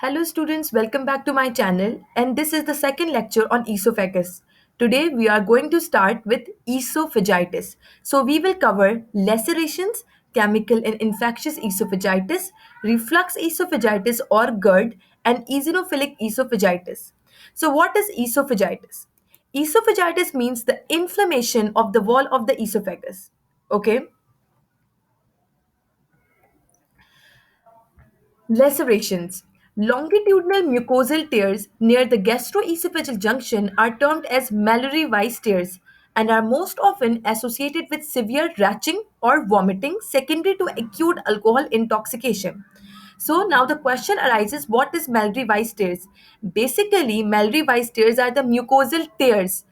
Hello students, welcome back to my channel and this is the second lecture on esophagus. Today we are going to start with esophagitis. So we will cover lacerations, chemical and infectious esophagitis, reflux esophagitis or GERD and eosinophilic esophagitis. So what is esophagitis? Esophagitis means the inflammation of the wall of the esophagus. Okay? Lacerations. Longitudinal mucosal tears near the gastroesophageal junction are termed as Mallory-Weiss tears and are most often associated with severe retching or vomiting secondary to acute alcohol intoxication. So now the question arises, what is Mallory-Weiss tears? Basically, Mallory-Weiss tears are the mucosal tears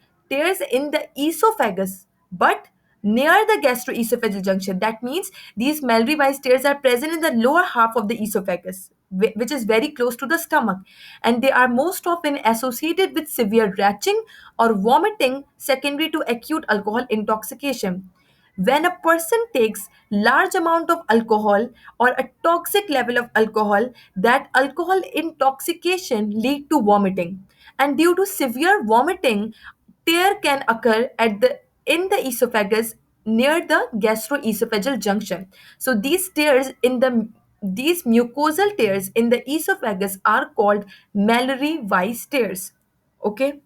in the esophagus, but near the gastroesophageal junction. That means these Mallory-Weiss tears are present in the lower half of the esophagus, which is very close to the stomach, and they are most often associated with severe retching or vomiting secondary to acute alcohol intoxication. When a person takes large amount of alcohol or a toxic level of alcohol, that alcohol intoxication lead to vomiting, and due to severe vomiting, tear can occur at the in the esophagus near the gastroesophageal junction. So these mucosal tears in the esophagus are called Mallory-Weiss tears. Okay.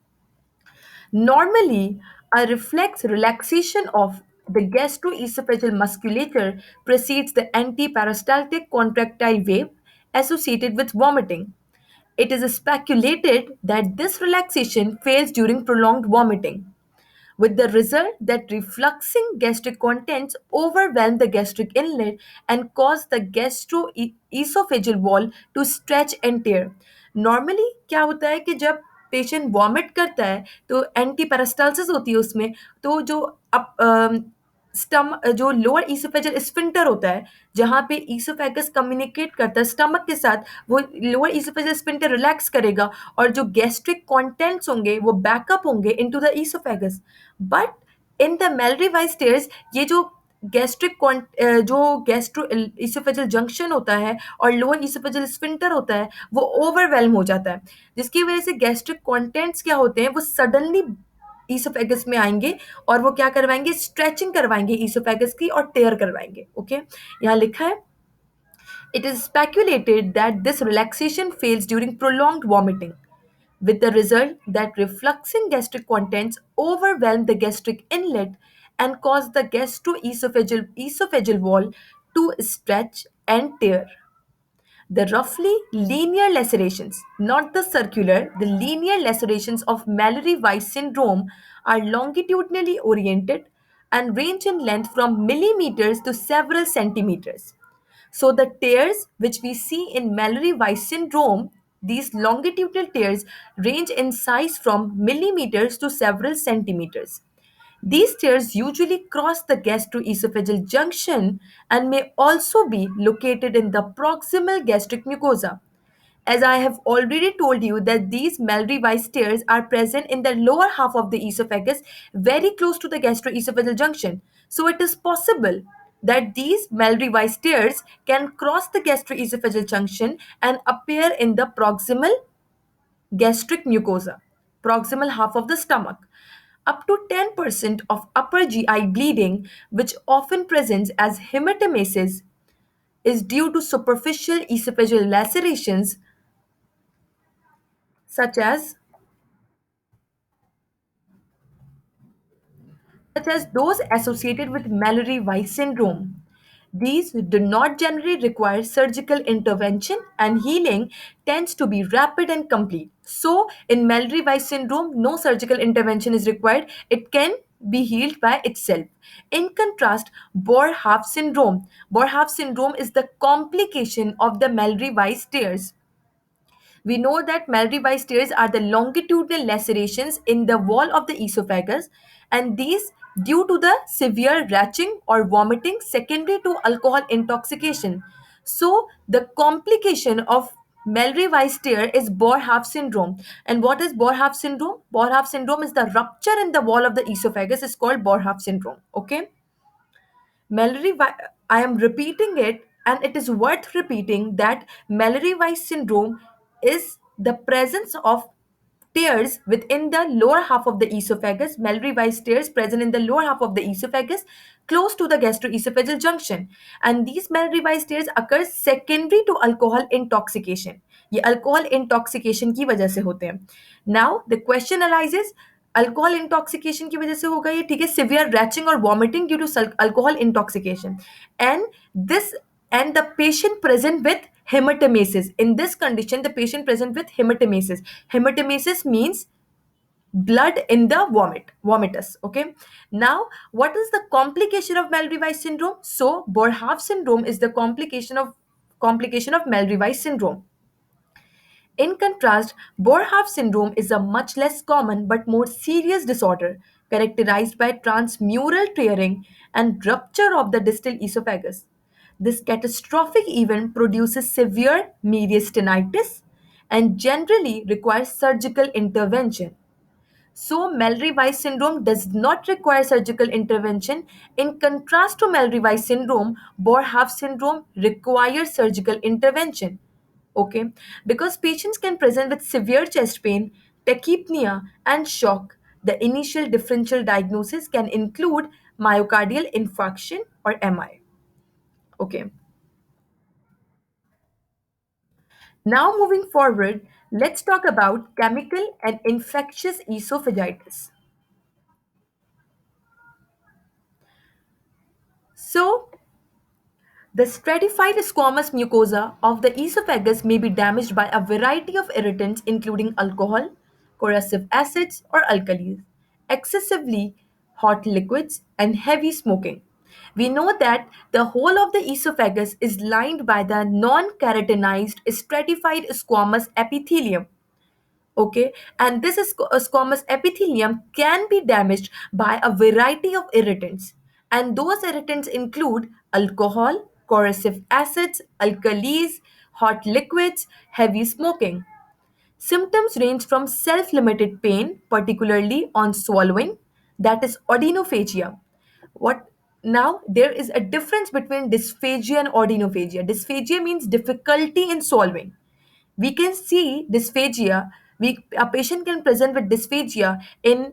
Normally, a reflex relaxation of the gastroesophageal musculature precedes the antiperistaltic contractile wave associated with vomiting. It is speculated that this relaxation fails during prolonged vomiting, with the result that refluxing gastric contents overwhelm the gastric inlet and cause the gastroesophageal wall to stretch and tear. Normally क्या होता है कि जब patient vomit करता है तो anti peristalsis होती है उसमें, तो जो अप स्टम जो लोअर ईसोफेजल स्फिंक्टर होता है, जहाँ पे ईसोफेगस कम्युनिकेट करता है स्टमक के साथ, वो लोअर ईसोफेजल स्फिंक्टर रिलैक्स करेगा और जो गैस्ट्रिक कंटेंट्स होंगे वो बैकअप होंगे into the oesophagus. But in the Mallory wise stairs ये जो जो गैस्ट्रो ईसोफेजल जंक्शन होता है और लोअर ईसोफेजल स्फिंक्टर होता है वो ओवरवेल्म हो जाता है, जिसकी वजह से गैस्ट्रिक कंटेंट्स क्या होते हैं वो सडनली ईसोफेगस में आएंगे और वो क्या करवाएंगे, स्ट्रेचिंग करवाएंगे ईसोफेगस की और टेयर करवाएंगे. ओके, यहाँ लिखा है, it is speculated that this relaxation fails during prolonged vomiting, with the result that refluxing gastric contents overwhelm the gastric inlet and cause the gastroesophageal wall to stretch and tear. The roughly linear lacerations, not the circular, the linear lacerations of Mallory Weiss syndrome are longitudinally oriented and range in length from millimeters to several centimeters. So, the tears which we see in Mallory Weiss syndrome, these longitudinal tears range in size from millimeters to several centimeters. These tears usually cross the gastroesophageal junction and may also be located in the proximal gastric mucosa. As I have already told you that these Mallory-Weiss tears are present in the lower half of the esophagus, very close to the gastroesophageal junction. So it is possible that these Mallory-Weiss tears can cross the gastroesophageal junction and appear in the proximal gastric mucosa, proximal half of the stomach. Up to 10% of upper GI bleeding, which often presents as hematemesis, is due to superficial esophageal lacerations such as those associated with Mallory-Weiss syndrome. These do not generally require surgical intervention and healing tends to be rapid and complete. So, in Mallory-Weiss syndrome, no surgical intervention is required. It can be healed by itself. In contrast, Boerhaave syndrome is the complication of the Mallory-Weiss tears. We know that Mallory-Weiss tears are the longitudinal lacerations in the wall of the esophagus, and these due to the severe retching or vomiting secondary to alcohol intoxication. So, the complication of Mallory-Weiss tear is Boerhaave syndrome. And what is Boerhaave syndrome? Boerhaave syndrome is the rupture in the wall of the esophagus is called Boerhaave syndrome. Okay. I am repeating it, and it is worth repeating that Mallory-Weiss syndrome is the presence of tears within the lower half of the esophagus, Mallory-Weiss tears present in the lower half of the esophagus close to the gastroesophageal junction. And these Mallory-Weiss tears occur secondary to alcohol intoxication. ये alcohol intoxication की वजह से होते हैं. Now the question arises, alcohol intoxication की वजह से होगा ये, ठीक है, सिवियर रैचिंग और vomiting due to alcohol intoxication, and this and the patient present with hematemesis. In this condition, the patient present with hematemesis. Hematemesis means blood in the vomitus. Okay. Now, what is the complication of Mallory-Weiss syndrome? So, Boerhaave syndrome is the complication of Mallory-Weiss syndrome. In contrast, Boerhaave syndrome is a much less common but more serious disorder characterized by transmural tearing and rupture of the distal esophagus. This catastrophic event produces severe mediastinitis and generally requires surgical intervention. So, Mallory-Weiss syndrome does not require surgical intervention. In contrast to Mallory-Weiss syndrome, Boerhaave syndrome requires surgical intervention. Okay, because patients can present with severe chest pain, tachypnea, and shock. The initial differential diagnosis can include myocardial infarction or MI. Okay, now moving forward, let's talk about chemical and infectious esophagitis. So, the stratified squamous mucosa of the esophagus may be damaged by a variety of irritants, including alcohol, corrosive acids, or alkalis, excessively hot liquids, and heavy smoking. We know that the whole of the esophagus is lined by the non keratinized stratified squamous epithelium. Okay, and this is squamous epithelium can be damaged by a variety of irritants, and those irritants include alcohol, corrosive acids, alkalis, hot liquids, heavy smoking. Symptoms range from self-limited pain, particularly on swallowing, that is odinophagia. What Now there is a difference between dysphagia and odinophagia. Dysphagia means difficulty in swallowing. We can see dysphagia. A patient can present with dysphagia in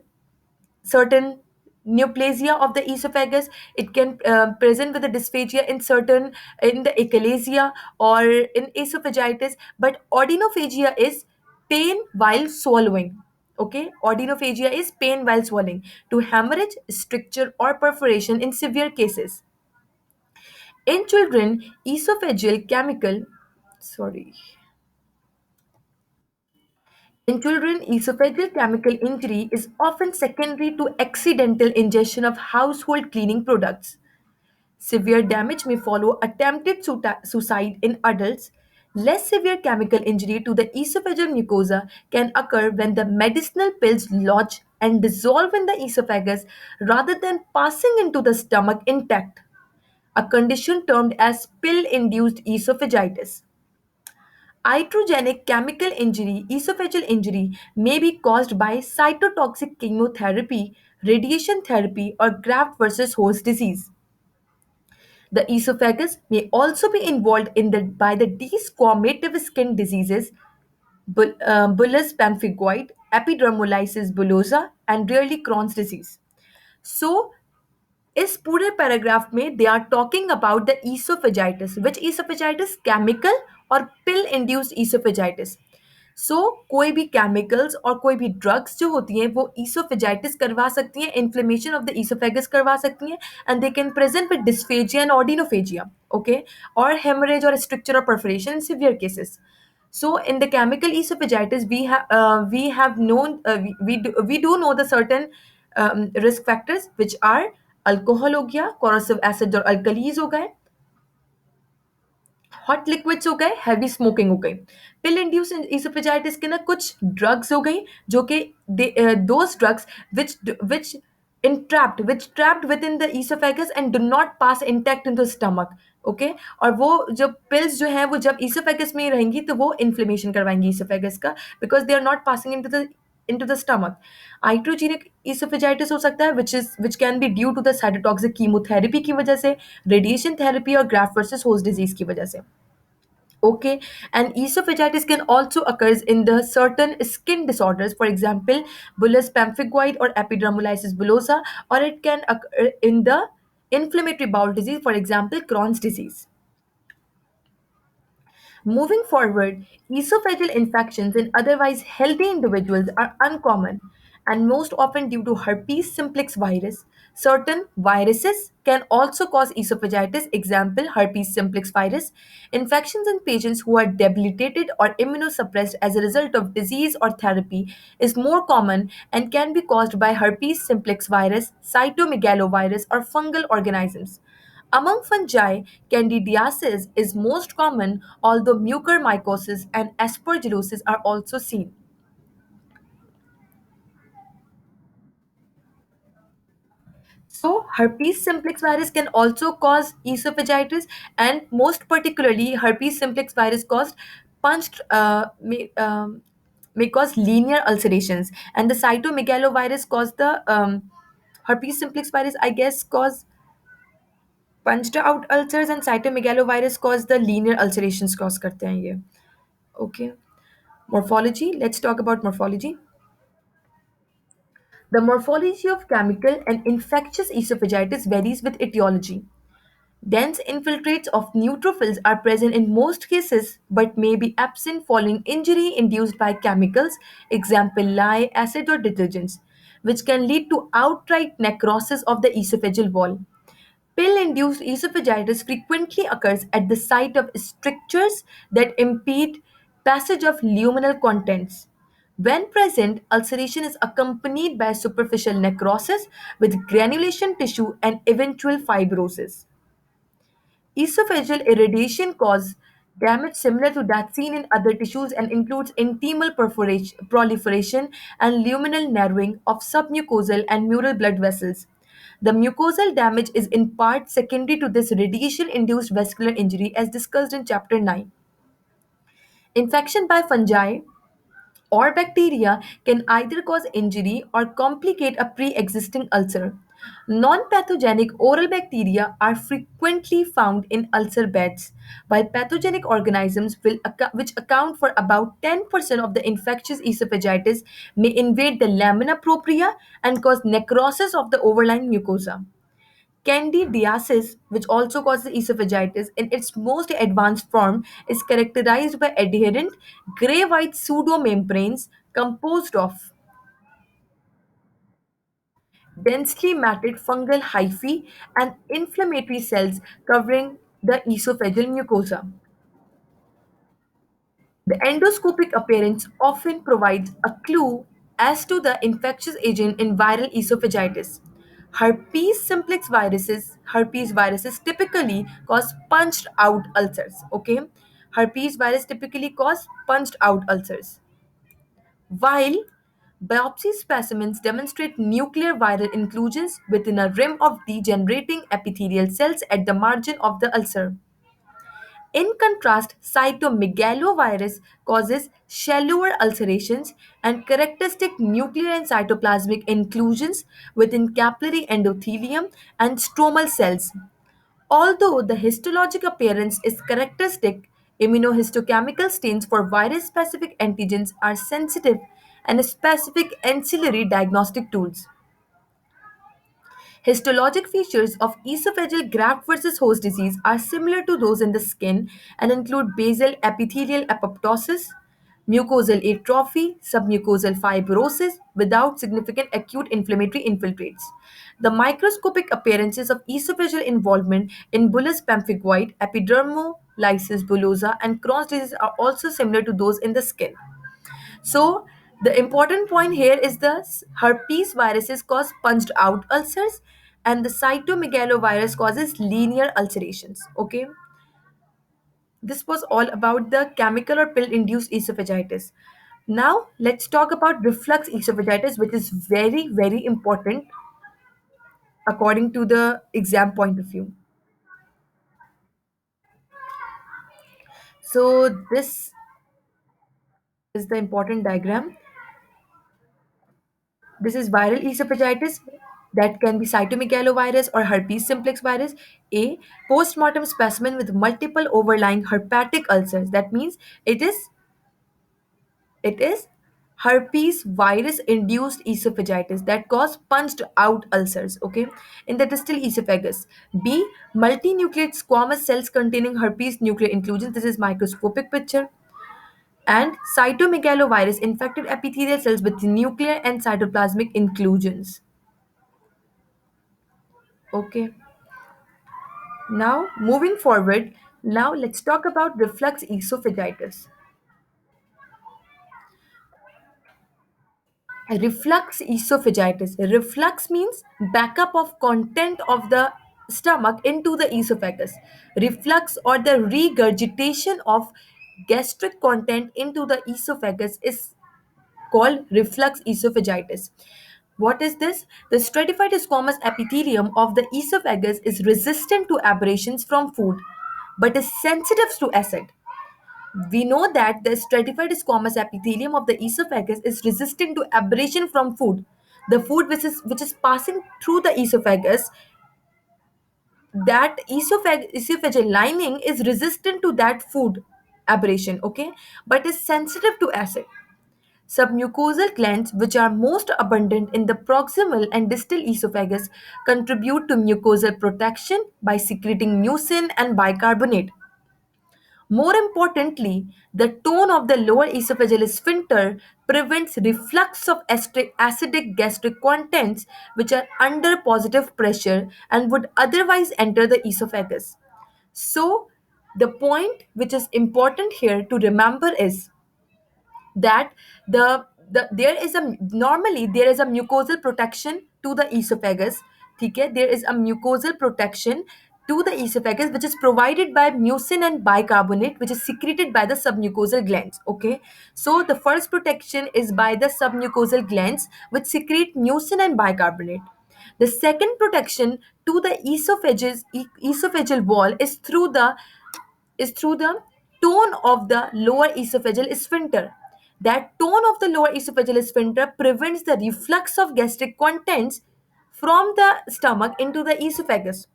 certain neoplasia of the esophagus. It can present with the dysphagia in certain, in the achalasia or in esophagitis. But odinophagia is pain while swallowing. Okay, odinophagia is pain while swallowing, to hemorrhage, stricture, or perforation in severe cases. In children, esophageal chemical, sorry. In children, esophageal chemical injury is often secondary to accidental ingestion of household cleaning products. Severe damage may follow attempted suicide in adults. Less severe chemical injury to the esophageal mucosa can occur when the medicinal pills lodge and dissolve in the esophagus rather than passing into the stomach intact, a condition termed as pill induced esophagitis. Iatrogenic chemical injury, esophageal injury, may be caused by cytotoxic chemotherapy, radiation therapy, or graft versus host disease. The esophagus may also be involved in by the desquamative skin diseases, bullous pemphigoid, epidermolysis bullosa, and rarely Crohn's disease. So, इस पूरे paragraph में they are talking about the oesophagitis, which oesophagitis, chemical और pill induced oesophagitis. सो कोई भी chemicals और कोई भी drugs जो होती हैं वो ईसोफेजाइटिस करवा सकती हैं, इन्फ्लेमेशन ऑफ द ईसोफेगस करवा सकती हैं, and they can present with dysphagia and odynophagia. Okay, और हेमरेज और स्ट्रक्चर और perforation in severe cases. So in the chemical esophagitis, we have known, we do know the certain risk factors, which are alcohol हो गया, corrosive acid और alkalis हो गए, hot liquids हो गए, हैवी स्मोकिंग हो गई. पिल इंड्यूस इसोफेजाइटिस के ना कुछ ड्रग्स हो गई जो कि those drugs which trapped within the esophagus and do not pass intact into the stomach. Okay, और वो जो पिल्स जो है वो जब ईसोफेगस में ही रहेंगी तो वो इन्फ्लेमेशन करवाएंगी ईसोफेगस का, because they are not passing into the stomach. Iatrogenic esophagitis हो सकता है which can be due to the cytotoxic chemotherapy की वजह से, radiation therapy और graft versus host disease की वजह से. Okay, and esophagitis can also occurs in the certain skin disorders, for example, bullous pemphigoid or epidermolysis bullosa, or it can occur in the inflammatory bowel disease, for example, Crohn's disease. Moving forward, esophageal infections in otherwise healthy individuals are uncommon and most often due to herpes simplex virus. Certain viruses can also cause esophagitis, example, herpes simplex virus. Infections in patients who are debilitated or immunosuppressed as a result of disease or therapy is more common and can be caused by herpes simplex virus, cytomegalovirus, or fungal organisms. Among fungi, candidiasis is most common, although mucormycosis and aspergillosis are also seen. So, herpes simplex virus can also cause esophagitis, and most particularly, herpes simplex virus caused punched may cause linear ulcerations, and the cytomegalovirus cause the herpes simplex virus, I guess, cause punched out ulcers, and cytomegalovirus cause the linear ulcerations cause करते हैं ये. Okay. Morphology. Let's talk about morphology. The morphology of chemical and infectious esophagitis varies with etiology. Dense infiltrates of neutrophils are present in most cases but may be absent following injury induced by chemicals, example lye, acid or detergents, which can lead to outright necrosis of the esophageal wall. Pill-induced esophagitis frequently occurs at the site of strictures that impede passage of luminal contents. When present, ulceration is accompanied by superficial necrosis with granulation tissue and eventual fibrosis. Esophageal irradiation causes damage similar to that seen in other tissues and includes intimal proliferation and luminal narrowing of submucosal and mural blood vessels. The mucosal damage is in part secondary to this radiation induced vascular injury, as discussed in Chapter 9. Infection by fungi or bacteria can either cause injury or complicate a pre existing ulcer. Non pathogenic oral bacteria are frequently found in ulcer beds, while pathogenic organisms which account for about 10% of the infectious esophagitis may invade the lamina propria and cause necrosis of the overlying mucosa. Candidiasis, which also causes esophagitis in its most advanced form, is characterized by adherent gray white pseudomembranes composed of densely matted fungal hyphae and inflammatory cells covering the esophageal mucosa. The endoscopic appearance often provides a clue as to the infectious agent in viral esophagitis. Herpes viruses typically cause punched out ulcers. Okay, herpes virus typically cause punched out ulcers, while biopsy specimens demonstrate nuclear viral inclusions within a rim of degenerating epithelial cells at the margin of the ulcer. In contrast, cytomegalovirus causes shallower ulcerations and characteristic nuclear and cytoplasmic inclusions within capillary endothelium and stromal cells. Although the histologic appearance is characteristic, immunohistochemical stains for virus specific antigens are sensitive and specific ancillary diagnostic tools. Histologic features of esophageal graft versus host disease are similar to those in the skin and include basal epithelial apoptosis, mucosal atrophy, submucosal fibrosis without significant acute inflammatory infiltrates. The microscopic appearances of esophageal involvement in bullous pemphigoid, epidermolysis bullosa, and Crohn's disease are also similar to those in the skin. So the important point here is the herpes viruses cause punched out ulcers and the cytomegalovirus causes linear ulcerations. Okay, this was all about the chemical or pill induced esophagitis. Now let's talk about reflux esophagitis, which is very, very important according to the exam point of view. So this is the important diagram. This is viral esophagitis. That can be cytomegalovirus or herpes simplex virus. A. Postmortem specimen with multiple overlying herpetic ulcers. That means it is it is herpes virus induced esophagitis that cause punched out ulcers, okay, in the distal esophagus. B. Multinucleate squamous cells containing herpes nuclear inclusions. This is microscopic picture. And cytomegalovirus infected epithelial cells with nuclear and cytoplasmic inclusions. Okay. Now, moving forward, now let's talk about reflux esophagitis. Reflux esophagitis. Reflux means backup of content of the stomach into the esophagus. Reflux or the regurgitation of gastric content into the esophagus is called reflux esophagitis. What is this? The stratified squamous epithelium of the esophagus is resistant to aberrations from food but is sensitive to acid. We know that the stratified squamous epithelium of the esophagus is resistant to aberration from food. The food which is passing through the esophagus, that esophageal lining is resistant to that food aberration, okay, but is sensitive to acid. Submucosal glands, which are most abundant in the proximal and distal esophagus, contribute to mucosal protection by secreting mucin and bicarbonate. More importantly, the tone of the lower esophageal sphincter prevents reflux of acidic gastric contents which are under positive pressure and would otherwise enter the esophagus. So, the point which is important here to remember is that there is a normally there is a mucosal protection to the esophagus. Okay, there is a mucosal protection to the esophagus which is provided by mucin and bicarbonate which is secreted by the submucosal glands. Okay, so the first protection is by the submucosal glands which secrete mucin and bicarbonate. The second protection to the esophageal wall is through the tone of the lower esophageal sphincter. That tone of the lower esophageal sphincter prevents the reflux of gastric contents from the stomach into the esophagus.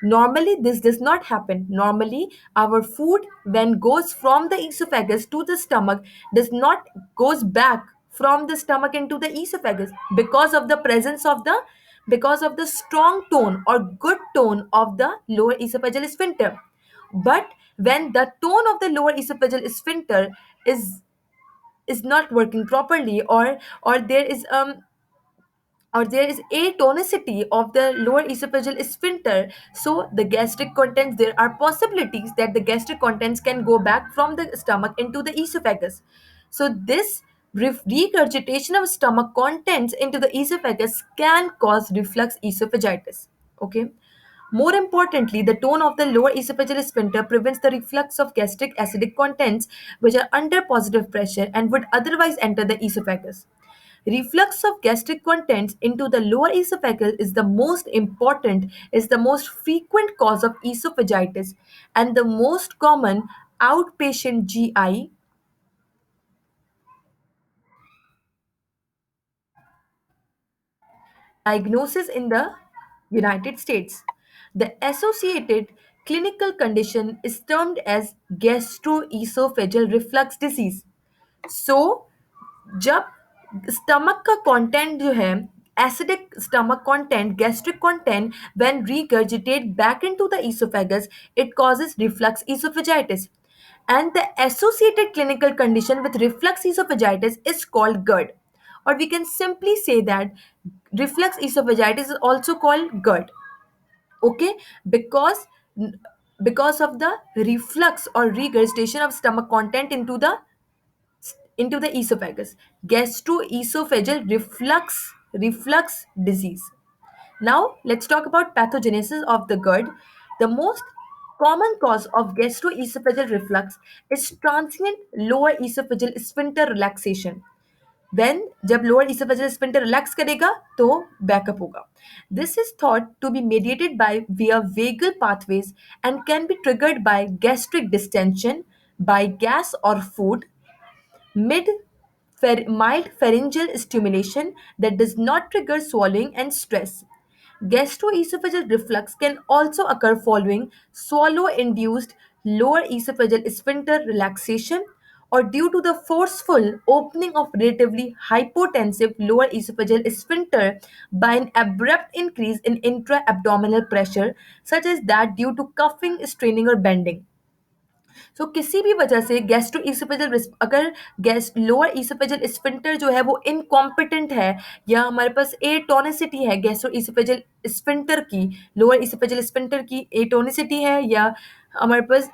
Normally, this does not happen. Normally, our food, when goes from the esophagus to the stomach, does not goes back from the stomach into the esophagus because of the strong tone or good tone of the lower esophageal sphincter. But when the tone of the lower esophageal sphincter is not working properly, or there is atonicity of the lower esophageal sphincter, so the gastric contents, there are possibilities that the gastric contents can go back from the stomach into the esophagus. So this regurgitation of stomach contents into the esophagus can cause reflux esophagitis. Okay. More importantly, the tone of the lower esophageal sphincter prevents the reflux of gastric acidic contents which are under positive pressure and would otherwise enter the esophagus. Reflux of gastric contents into the lower esophagus is the most frequent cause of esophagitis and the most common outpatient GI diagnosis in the United States. The associated clinical condition is termed as gastroesophageal reflux disease. So जब stomach का content जो है acidic stomach content gastric content when regurgitate back into the esophagus, it causes reflux esophagitis, and the associated clinical condition with reflux esophagitis is called GERD, or we can simply say that reflux esophagitis is also called GERD. Okay, because because of the reflux or regurgitation of stomach content into the esophagus, gastroesophageal reflux disease. Now let's talk about pathogenesis of the GERD. The most common cause of gastroesophageal reflux is transient lower esophageal sphincter relaxation. When जब lower esophageal sphincter relax करेगा तो backup होगा. This is thought to be mediated by via vagal pathways and can be triggered by gastric distension, by gas or food, mild pharyngeal stimulation that does not trigger swallowing and stress. Gastroesophageal reflux can also occur following swallow induced lower esophageal sphincter relaxation or due to the forceful opening of relatively hypotensive lower esophageal sphincter by an abrupt increase in intra abdominal pressure, such as that due to coughing, straining, or bending. सो किसी भी वजह से gastro oesophageal अगर gas lower oesophageal sphincter जो है वो incompetent है या हमारे पास एटोनिसिटी है गैस्ट्रो ईसोफेजल स्फिंक्टर की लोअर ईसोफेजल स्फिंक्टर की एटोनिसिटी है या हमारे पास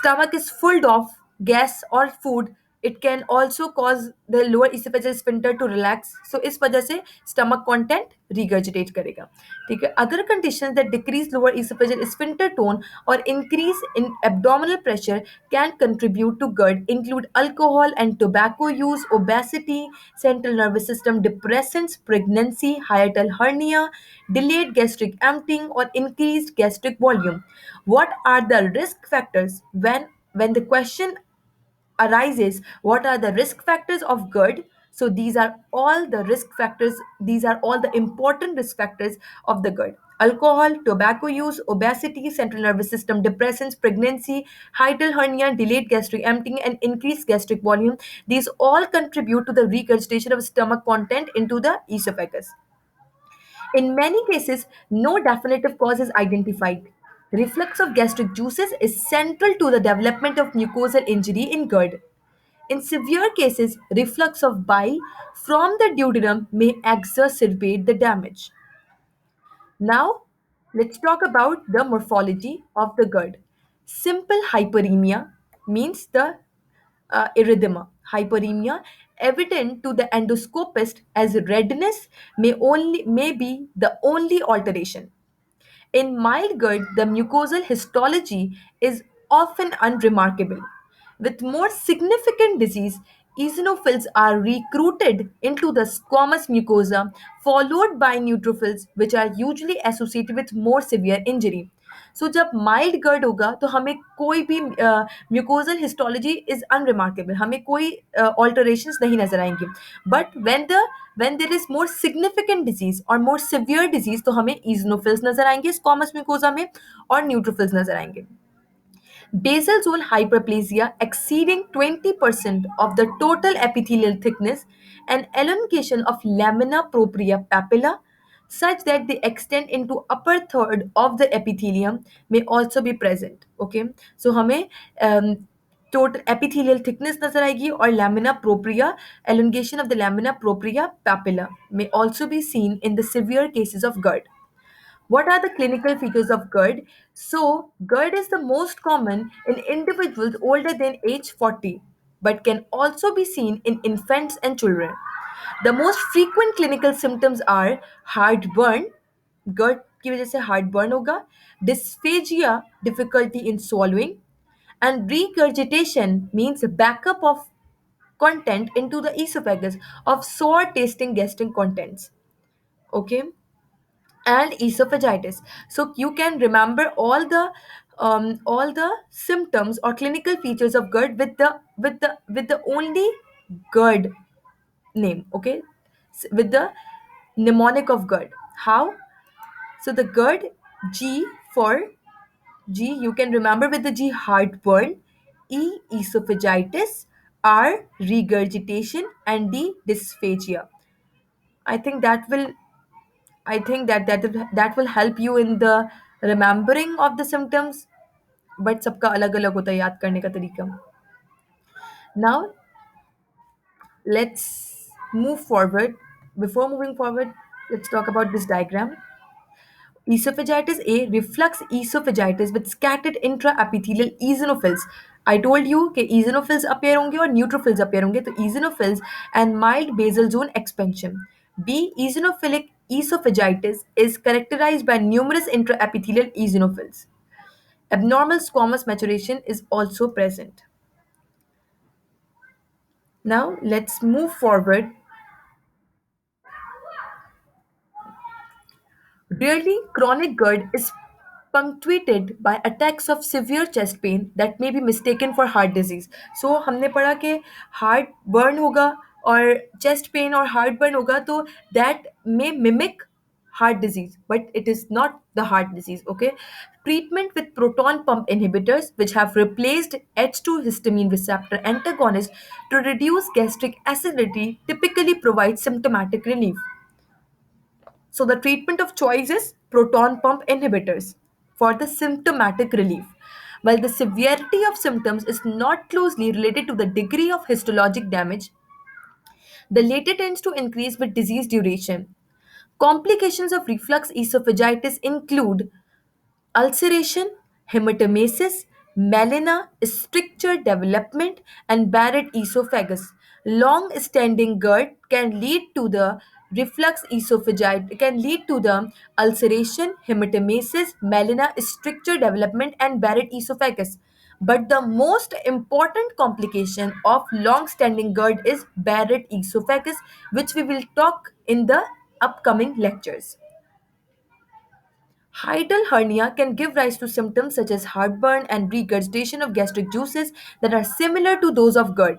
stomach is full of gas or food, it can also cause the lower esophageal sphincter to relax. So इस वजह से stomach content regurgitate करेगा. ठीक है. Other conditions that decrease lower esophageal sphincter tone or increase in abdominal pressure can contribute to GERD include alcohol and tobacco use, obesity, central nervous system depressants, pregnancy, hiatal hernia, delayed gastric emptying, or increased gastric volume. What are the risk factors when the question arises, what are the risk factors of GERD? So these are all the risk factors, these are all the important risk factors of the GERD. Alcohol, tobacco use, obesity, central nervous system depressants, pregnancy, hiatal hernia, delayed gastric emptying, and increased gastric volume. These all contribute to the regurgitation of stomach content into the esophagus. In many cases, no definitive cause is identified. Reflux of gastric juices is central to the development of mucosal injury in GERD. In severe cases, reflux of bile from the duodenum may exacerbate the damage. Now, let's talk about the morphology of the GERD. Simple hyperemia means the erythema. Hyperemia, evident to the endoscopist as redness, may be the only alteration. In mild GERD, the mucosal histology is often unremarkable. With more significant disease, eosinophils are recruited into the squamous mucosa, followed by neutrophils, which are usually associated with more severe injury. सो जब mild गर्ड होगा तो हमें कोई भी mucosal histology is unremarkable, हमें कोई ऑल्टरेशंस नहीं नजर आएंगे. But when there is more significant disease और more severe disease तो हमें eosinophils नजर आएंगे स्क्वामस म्यूकोजा में और न्यूट्रोफिल्स नजर आएंगे. Basal zone hyperplasia exceeding 20% of the total epithelial thickness and elongation of lamina propria papilla such that they extend into upper third of the epithelium may also be present. Okay, so हमें total epithelial thickness नजर आएगी और lamina propria, elongation of the lamina propria papilla may also be seen in the severe cases of GERD. What are the clinical features of GERD? So, GERD is the most common in individuals older than age 40, but can also be seen in infants and children. The most frequent clinical symptoms are heartburn, GERD की वजह से heartburn होगा, dysphagia, difficulty in swallowing, and regurgitation means backup of content into the esophagus of sour tasting gastric contents. Okay, and esophagitis. So you can remember all the symptoms or clinical features of GERD with the only GERD name. Okay, with the mnemonic of GERD. How? So the GERD, G for G, you can remember with the G heartburn, E esophagitis, R regurgitation, and D dysphagia. I think that will I think that will help you in the remembering of the symptoms. But सबका अलग अलग होता है याद करने का तरीका. Now let's move forward. Before moving forward, let's talk about this diagram. Esophagitis A, reflux esophagitis with scattered intraepithelial eosinophils. I told you कि eosinophils appear होंगे और neutrophils appear होंगे, तो eosinophils and mild basal zone expansion. B, eosinophilic esophagitis is characterized by numerous intraepithelial eosinophils. Abnormal squamous maturation is also present. Now let's move forward. Rarely, chronic GERD is punctuated by attacks of severe chest pain that may be mistaken for heart disease. So हमने पढ़ा कि heart burn होगा और chest pain और heart burn होगा तो that may mimic heart disease, but it is not the heart disease. Okay, treatment with proton pump inhibitors, which have replaced H2 histamine receptor antagonist to reduce gastric acidity, typically provides symptomatic relief. So the treatment of choice is proton pump inhibitors for the symptomatic relief. While the severity of symptoms is not closely related to the degree of histologic damage, the latter tends to increase with disease duration. Complications of reflux esophagitis include ulceration, hematemesis, melena, stricture development, and Barrett esophagus. Long-standing GERD can lead to the reflux esophagitis, can lead to the ulceration, hematemesis, melena, stricture development, and Barrett esophagus. But the most important complication of long-standing GERD is Barrett esophagus, which we will talk in the upcoming lectures. Hiatal hernia can give rise to symptoms such as heartburn and regurgitation of gastric juices that are similar to those of GERD.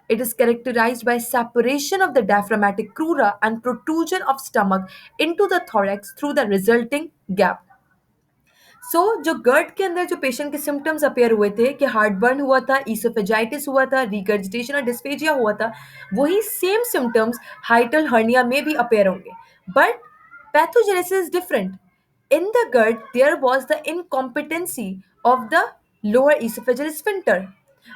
It is characterized by separation of the diaphragmatic crura and protrusion of stomach into the thorax through the resulting gap. सो जो girt के अंदर जो patient के symptoms appear हुए थे कि heart burn हुआ था, ईसोफेजाइटिस हुआ था, रिगर्जिटेशन और डिस्फेजिया हुआ था, वही सेम सिम्टम्स हाइटल हर्निया में भी अपेयर होंगे, but pathogenesis is different. In the GERD, there was the incompetency of the lower esophageal sphincter.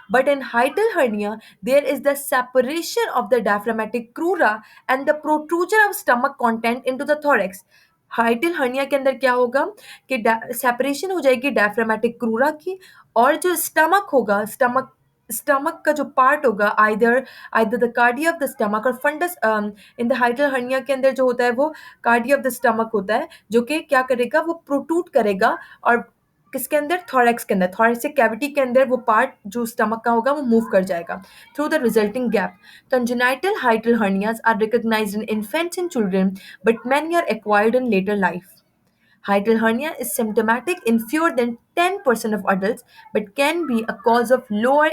But in hiatal hernia, there is the separation of the diaphragmatic crura and the protrusion of stomach content into the thorax. हाइटल hernia के अंदर क्या होगा कि separation हो जाएगी diaphragmatic क्रूरा की, और जो स्टमक होगा, स्टमक स्टमक का जो पार्ट होगा, either either the cardia of the stomach और fundus, in the hiatal hernia के अंदर जो होता है वो कार्डिया ऑफ द स्टमक होता है, जो कि क्या करेगा, वो प्रोट्रूट करेगा और किसके अंदर, थॉरेक्स के अंदर, थॉरेक्सिक कैविटी के अंदर वो पार्ट जो स्टमक का होगा वो मूव कर जाएगा through the resulting gap. Congenital hiatal hernias are recognized in infants and children, but many are acquired in later life. Hiatal hernia is symptomatic in fewer than 10% of adults, but can be a cause of lower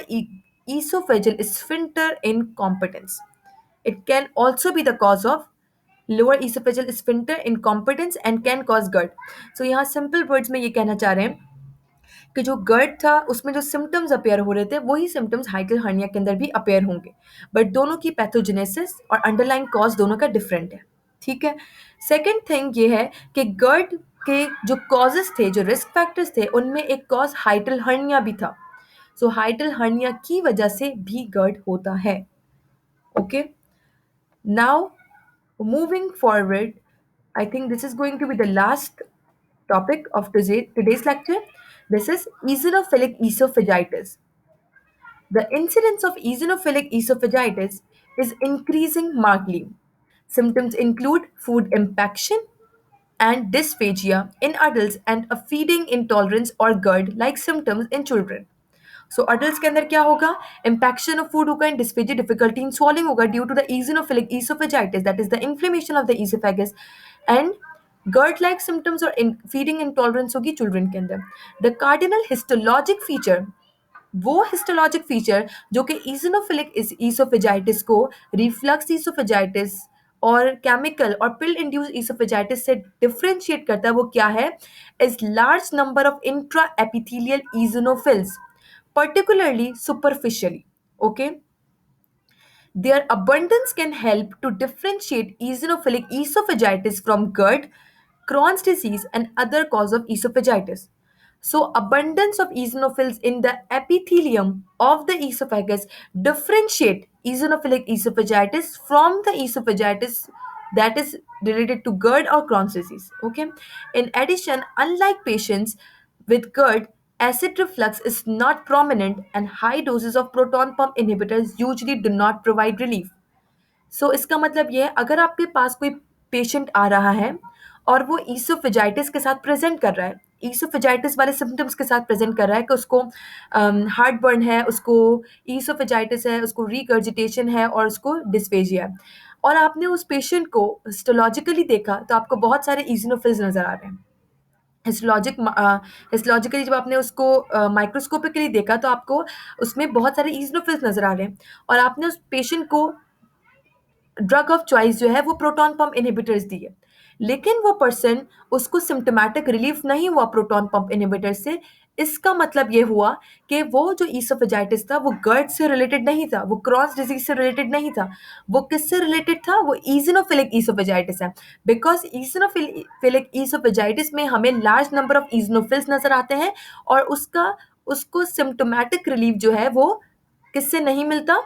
esophageal sphincter incompetence. It can also be the cause of lower esophageal sphincter incompetence and can cause GERD. So यहाँ simple words में ये कहना चाह रहे हैं कि जो गर्ड था उसमें जो सिम्टम्स अपेयर हो रहे थे वही सिम्टम्स हाइटल हर्निया के अंदर भी अपेयर होंगे, बट दोनों की पैथोजेनेसिस और अंडरलाइन कॉज दोनों का डिफरेंट है. ठीक है. सेकेंड थिंग ये है कि गर्ड के जो कॉजेस थे, जो रिस्क फैक्टर्स थे, उनमें एक कॉज हाइटल हर्निया भी था. सो हाइटल हर्निया की वजह से भी गर्ड होता है. Okay, now moving forward, I think this is going to be the last topic of today's lecture. This is eosinophilic esophagitis. The incidence of eosinophilic esophagitis is increasing markedly. Symptoms include food impaction and dysphagia in adults and a feeding intolerance or GERD like symptoms in children. So adult के अंदर क्या होगा, impaction of food होगा and dysphagia difficulty in swallowing होगा due to the eosinophilic oesophagitis, that is the inflammation of the oesophagus, and GERD like symptoms और feeding intolerance होगी children के अंदर. द कार्डिनल हिस्टोलॉजिक फीचर, वो histologic feature जो कि eosinophilic oesophagitis को reflux oesophagitis और केमिकल और पिल इंड्यूस ईसोफेजाइटिस से डिफरेंशिएट करता है, वो क्या है, is large number of intraepithelial eosinophils, particularly superficially. Okay, their abundance can help to differentiate eosinophilic esophagitis from GERD, Crohn's disease, and other cause of esophagitis. So, abundance of eosinophils in the epithelium of the esophagus differentiate eosinophilic esophagitis from the esophagitis that is related to GERD or Crohn's disease. Okay. In addition, unlike patients with GERD, acid reflux is not prominent and high doses of proton pump inhibitors usually do not provide relief. सो इसका मतलब ये है, अगर आपके पास कोई patient आ रहा है और वो ईसोफेजाइटिस के साथ प्रेजेंट कर रहा है, ईसोफेजाइटिस वाले सिम्टम्स के साथ प्रेजेंट कर रहा है कि उसको हार्ट बर्न है, उसको ईसोफेजाइटिस है, उसको रिगर्जिटेशन है और उसको डिस्फेजिया है, और आपने उस पेशेंट को हिस्टोलॉजिकली देखा तो आपको बहुत सारे ईजिनोफिल्स नज़र आ रहे हैं. हिस्टोलॉजिकली जब आपने उसको माइक्रोस्कोपिकली देखा तो आपको उसमें बहुत सारे ईजिनोफिल्स नज़र आ रहे हैं, और आपने उस पेशेंट को ड्रग ऑफ चॉइस जो है वो प्रोटॉन पंप इनहिबिटर्स दी है. लेकिन वो पर्सन, उसको सिम्टोमेटिक रिलीफ नहीं हुआ प्रोटॉन पंप इनहिबिटर से। इसका मतलब ये हुआ कि वो जो ईसोफेजाइटिस था वो गर्ट से रिलेटेड नहीं था, वो क्रॉस डिजीज से रिलेटेड नहीं था। वो किससे रिलेटेड था? वो ईजिनोफिलिक ईसोफेजाइटिस है। बिकॉज ईजिनोफिलिक ईसोफेजाइटिस में हमें लार्ज नंबर ऑफ ईजिनोफिल्स नजर आते हैं, और उसको सिम्टोमेटिक रिलीफ जो है वो किससे नहीं मिलता?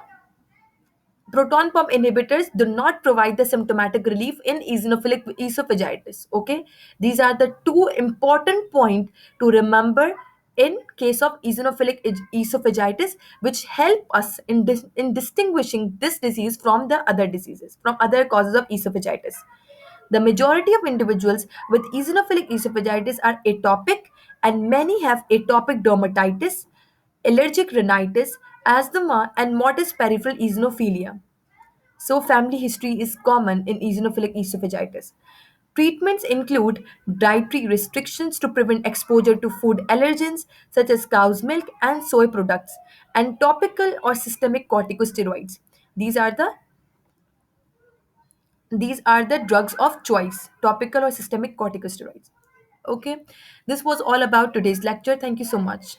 Proton pump inhibitors do not provide the symptomatic relief in eosinophilic esophagitis. Okay, these are the two important points to remember in case of eosinophilic esophagitis, which help us in distinguishing this disease from the other diseases, from other causes of esophagitis. The majority of individuals with eosinophilic esophagitis are atopic, and many have atopic dermatitis, allergic rhinitis, asthma, and modest peripheral eosinophilia. So, family history is common in eosinophilic esophagitis. Treatments include dietary restrictions to prevent exposure to food allergens such as cow's milk and soy products, and topical or systemic corticosteroids. These are the these are the drugs of choice, topical or systemic corticosteroids. Okay, this was all about today's lecture. Thank you so much.